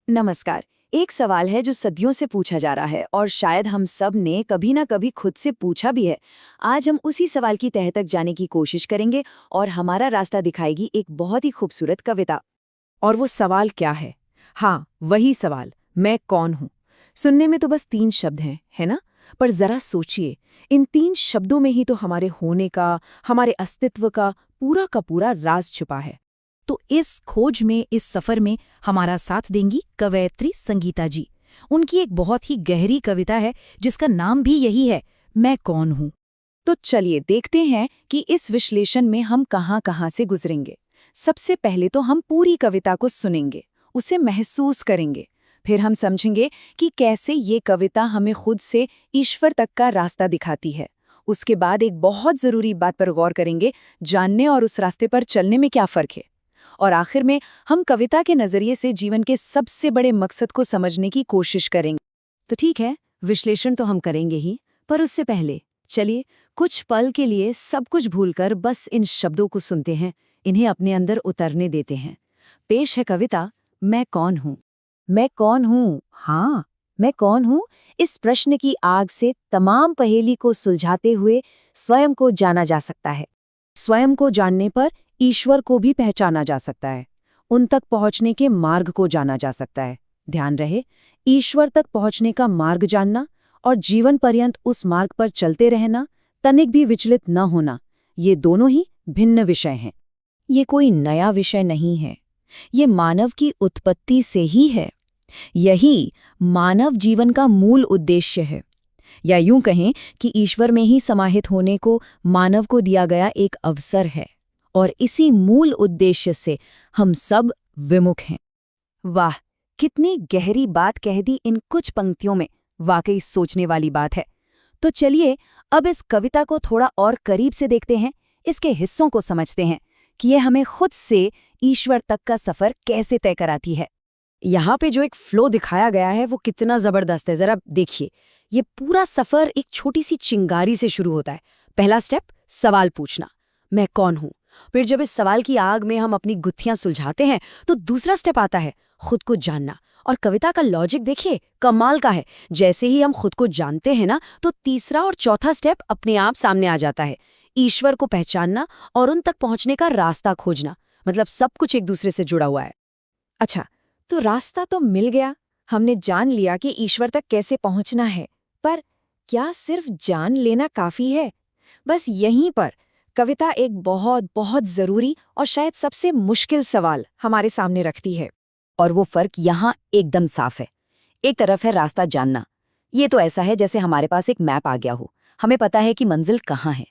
नमस्कार। एक सवाल है जो सदियों से पूछा जा रहा है और शायद हम सब ने कभी ना कभी खुद से पूछा भी है। आज हम उसी सवाल की तह तक जाने की कोशिश करेंगे और हमारा रास्ता दिखाएगी एक बहुत ही खूबसूरत कविता। और वो सवाल क्या है? हाँ, वही सवाल, मैं कौन हूँ? सुनने में तो बस 3 शब्द हैं, है ना? पर जरा सोचिए, इन 3 शब्दों में ही तो हमारे होने का, हमारे अस्तित्व का पूरा राज छुपा है। तो इस खोज में, इस सफर में हमारा साथ देंगी कवयित्री संगीता जी। उनकी एक बहुत ही गहरी कविता है जिसका नाम भी यही है, मैं कौन हूँ। तो चलिए देखते हैं कि इस विश्लेषण में हम कहाँ कहाँ से गुजरेंगे। सबसे पहले तो हम पूरी कविता को सुनेंगे, उसे महसूस करेंगे। फिर हम समझेंगे कि कैसे ये कविता हमें खुद से ईश्वर तक का रास्ता दिखाती है। उसके बाद एक बहुत ज़रूरी बात पर गौर करेंगे, जानने और उस रास्ते पर चलने में क्या फ़र्क है। और आखिर में हम कविता के नज़रिए से जीवन के सबसे बड़े मकसद को समझने की कोशिश करेंगे। तो ठीक है, विश्लेषण तो हम करेंगे ही, पर उससे पहले चलिए कुछ पल के लिए सब कुछ भूलकर बस इन शब्दों को सुनते हैं, इन्हें अपने अंदर उतरने देते हैं। पेश है कविता, मैं कौन हूँ। मैं कौन हूँ? हाँ, मैं कौन हूँ? इस प्रश्न की आग से तमाम पहेली को सुलझाते हुए स्वयं को जाना जा सकता है। स्वयं को जानने पर ईश्वर को भी पहचाना जा सकता है, उन तक पहुंचने के मार्ग को जाना जा सकता है। ध्यान रहे, ईश्वर तक पहुंचने का मार्ग जानना और जीवन पर्यंत उस मार्ग पर चलते रहना, तनिक भी विचलित न होना, ये दोनों ही भिन्न विषय हैं। ये कोई नया विषय नहीं है, ये मानव की उत्पत्ति से ही है। यही मानव जीवन का मूल उद्देश्य है, या यूं कहें कि ईश्वर में ही समाहित होने को मानव को दिया गया एक अवसर है, और इसी मूल उद्देश्य से हम सब विमुख हैं। वाह, कितनी गहरी बात कह दी इन कुछ पंक्तियों में। वाकई सोचने वाली बात है। तो चलिए अब इस कविता को थोड़ा और करीब से देखते हैं, इसके हिस्सों को समझते हैं कि ये हमें खुद से ईश्वर तक का सफर कैसे तय कराती है। यहाँ पे जो एक फ्लो दिखाया गया है वो कितना जबरदस्त है, जरा देखिए। ये पूरा सफर एक छोटी सी चिंगारी से शुरू होता है। पहला स्टेप, सवाल पूछना, मैं कौन हूँ। फिर जब इस सवाल की आग में हम अपनी गुत्थियां सुलझाते हैं तो दूसरा स्टेप आता है, खुद को जानना। और कविता का लॉजिक देखिए, कमाल का है। जैसे ही हम खुद को जानते हैं ना, तो तीसरा और चौथा स्टेप अपने आप सामने आ जाता है, ईश्वर को पहचानना और उन तक पहुंचने का रास्ता खोजना। मतलब सब कुछ एक दूसरे से जुड़ा हुआ है। अच्छा, तो रास्ता तो मिल गया, हमने जान लिया कि ईश्वर तक कैसे पहुंचना है। पर क्या सिर्फ जान लेना काफी है? बस यहीं पर कविता एक बहुत बहुत जरूरी और शायद सबसे मुश्किल सवाल हमारे सामने रखती है। और वो फर्क यहाँ एकदम साफ है। एक तरफ है रास्ता जानना, ये तो ऐसा है जैसे हमारे पास एक मैप आ गया हो, हमें पता है कि मंजिल कहाँ है।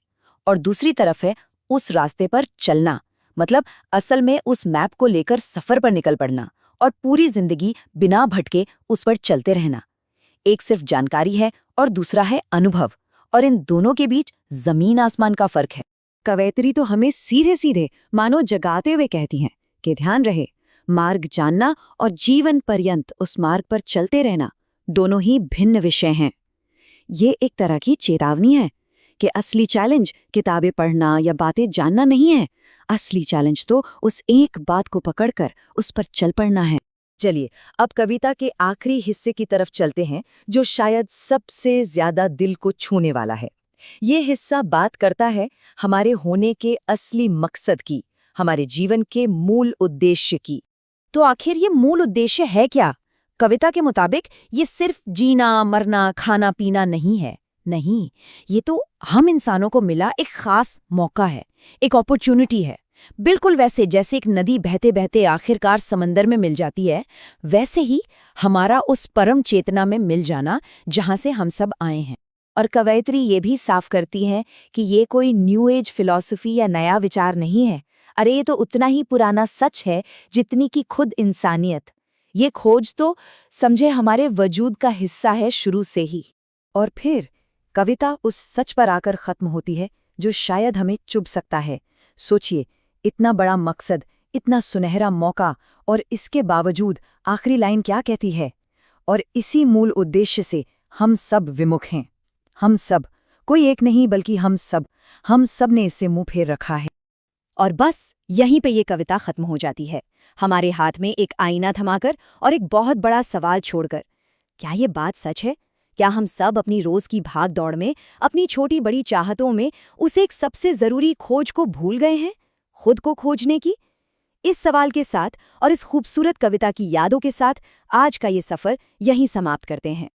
और दूसरी तरफ है उस रास्ते पर चलना, मतलब असल में उस मैप को लेकर सफर पर निकल पड़ना और पूरी जिंदगी बिना भटके उस पर चलते रहना। एक सिर्फ जानकारी है और दूसरा है अनुभव, और इन दोनों के बीच जमीन आसमान का फर्क है। कवयित्री तो हमें सीधे सीधे मानो जगाते हुए कहती हैं कि ध्यान रहे, मार्ग जानना और जीवन पर्यंत उस मार्ग पर चलते रहना दोनों ही भिन्न विषय हैं। ये एक तरह की चेतावनी है कि असली चैलेंज किताबें पढ़ना या बातें जानना नहीं है। असली चैलेंज तो उस एक बात को पकड़कर उस पर चल पड़ना है। चलिए अब कविता के आखिरी हिस्से की तरफ चलते हैं, जो शायद सबसे ज्यादा दिल को छूने वाला है। ये हिस्सा बात करता है हमारे होने के असली मकसद की, हमारे जीवन के मूल उद्देश्य की। तो आखिर ये मूल उद्देश्य है क्या? कविता के मुताबिक ये सिर्फ जीना, मरना, खाना पीना नहीं है। नहीं, ये तो हम इंसानों को मिला एक खास मौका है, एक अपॉर्चुनिटी है। बिल्कुल वैसे जैसे एक नदी बहते बहते आखिरकार समंदर में मिल जाती है, वैसे ही हमारा उस परम चेतना में मिल जाना जहां से हम सब आए हैं। और कवयित्री ये भी साफ करती है कि ये कोई न्यू एज फिलॉसफी या नया विचार नहीं है। अरे ये तो उतना ही पुराना सच है जितनी कि खुद इंसानियत। ये खोज तो समझे हमारे वजूद का हिस्सा है शुरू से ही। और फिर कविता उस सच पर आकर खत्म होती है जो शायद हमें चुभ सकता है। सोचिए, इतना बड़ा मकसद, इतना सुनहरा मौका, और इसके बावजूद आखिरी लाइन क्या कहती है? और इसी मूल उद्देश्य से हम सब विमुख हैं। हम सब, कोई एक नहीं बल्कि हम सब ने इससे मुंह फेर रखा है। और बस यहीं पे ये कविता खत्म हो जाती है, हमारे हाथ में एक आईना थमाकर और एक बहुत बड़ा सवाल छोड़कर। क्या ये बात सच है? क्या हम सब अपनी रोज की भाग दौड़ में, अपनी छोटी बड़ी चाहतों में उस एक सबसे जरूरी खोज को भूल गए हैं, खुद को खोजने की? इस सवाल के साथ और इस खूबसूरत कविता की यादों के साथ आज का ये सफर यहीं समाप्त करते हैं।